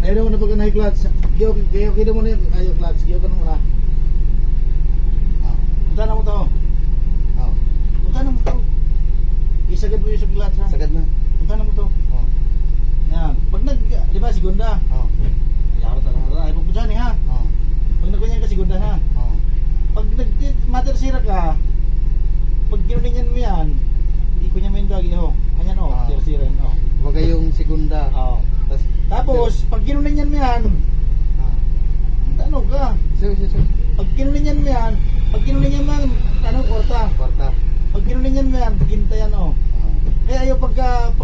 Ayaw mo na pag nahi clutch. Kayo kita mo na yung ayaw clutch. Kayo ka na muna. Punta na mo to. Punta na mo to. Isagad mo yung sa clutch ha. Sagad na. Punta na mo to. Yan. Pag nag, di ba segunda? Ayaw ka na. Ayaw mo po dyan ha. Pag nagkunyan ka segunda ha. Pag nag-matersira ka, pag ginuninyan mo yan, hindi ko niya mo yung dagi ho. Kanyan o, tersira yan o. Huwag yung segunda. Tapos, pag ginuninyan mo yan, ano ka? Sige. Pag ginuninyan mo yan, ano, kwarta. Pag ginuninyan mo yan, gintayan o. Kaya ayaw pag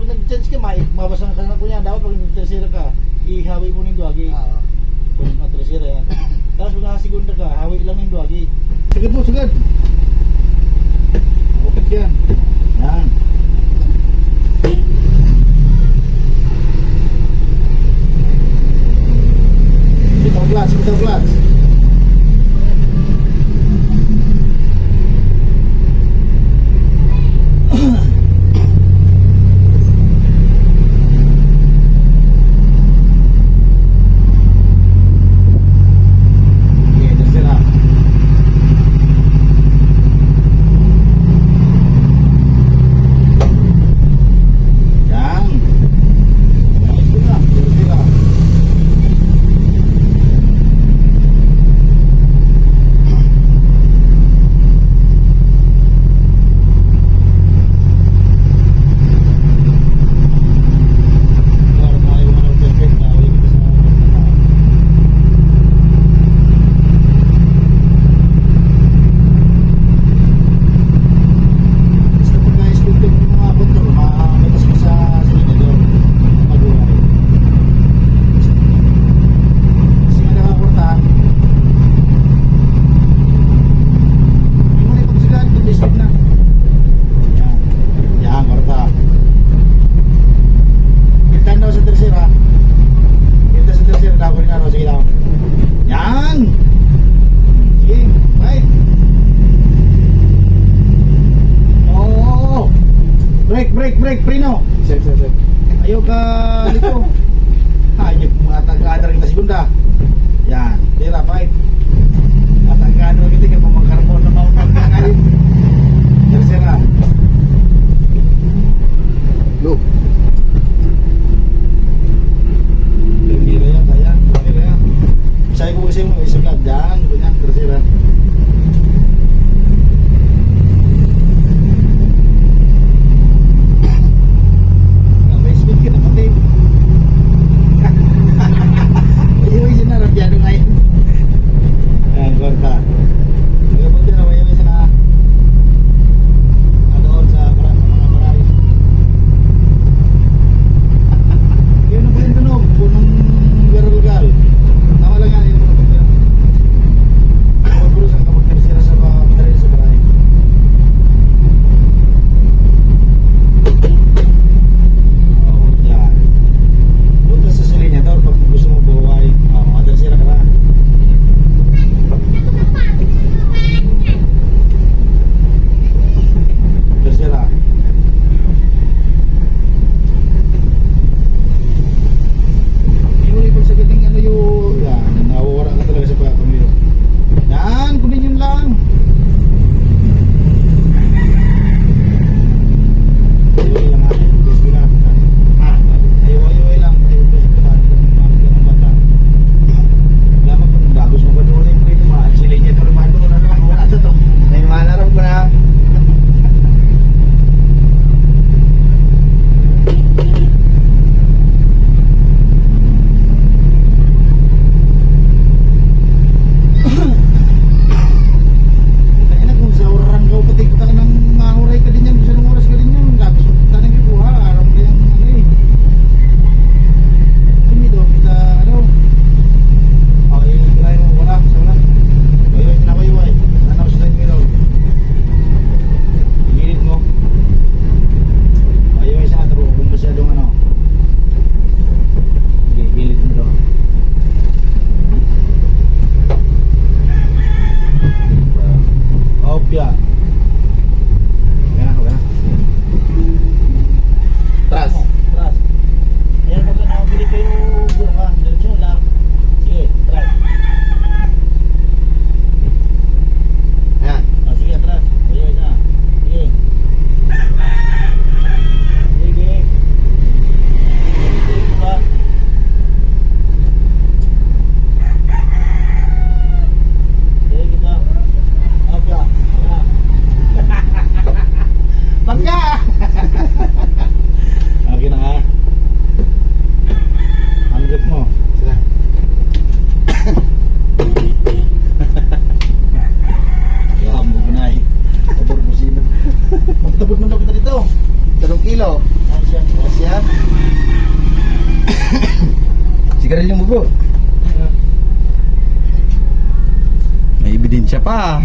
nag-change ka, mabasang ka na kunya. Dapat pag nag-tersira ka, ihawi mo ng duwagi. Kung nag-tersira yan. Tapos pag naka-segunda ka, hawi lang yung duwagi. Sagad mo, sagad. Okay yan. Yan. Bitaw clutch. Break, preno. Sir. Ayaw ka dito. Ayaw mga taga-adar kita segunda. Yan, tira, fight. Taga-adar kita kaya mamangkarbon na mamangkarbon ngayon. Tercera. Look. Primera yan, kaya. Primera yan. Saya ko kasi mo isagad. Yan, ganyan, tercera. sigarilyo mo bro. May ebidensya pa.